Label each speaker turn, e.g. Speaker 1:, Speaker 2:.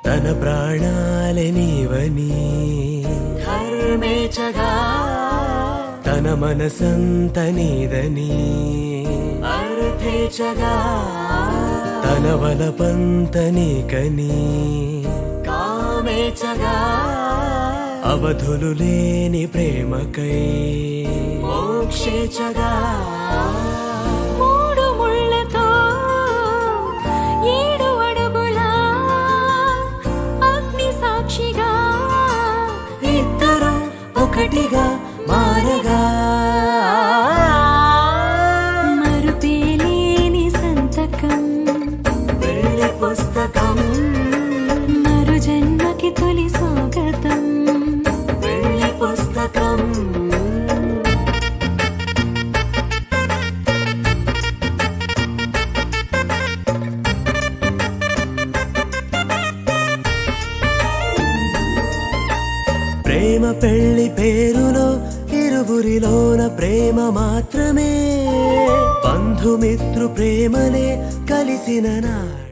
Speaker 1: తన ప్రాణాలే నీవని
Speaker 2: ధర్మేచగా
Speaker 1: తన మనసంత నీదని
Speaker 2: అర్థేచగా
Speaker 1: తన వలపంత నీకని
Speaker 2: కామేచగా
Speaker 1: అవధులు లేని ప్రేమకై
Speaker 2: మోక్షేచగా మూడు ముళ్ళతో 7 అడుగుల అగ్ని సాక్షిగా
Speaker 1: ఇద్దరు ఒకటిగా మారగా
Speaker 2: మరుపేలేని సంతకం
Speaker 1: పెళ్లి పుస్తకం
Speaker 2: మరు జన్మకి తొలి స్వాగతం
Speaker 1: పెళ్లి పుస్తకం ప్రేమ పెళ్లి పేరులో ఇరువురిలోన ప్రేమ మాత్రమే బంధుమిత్రు ప్రేమనే కలిసిన నాడు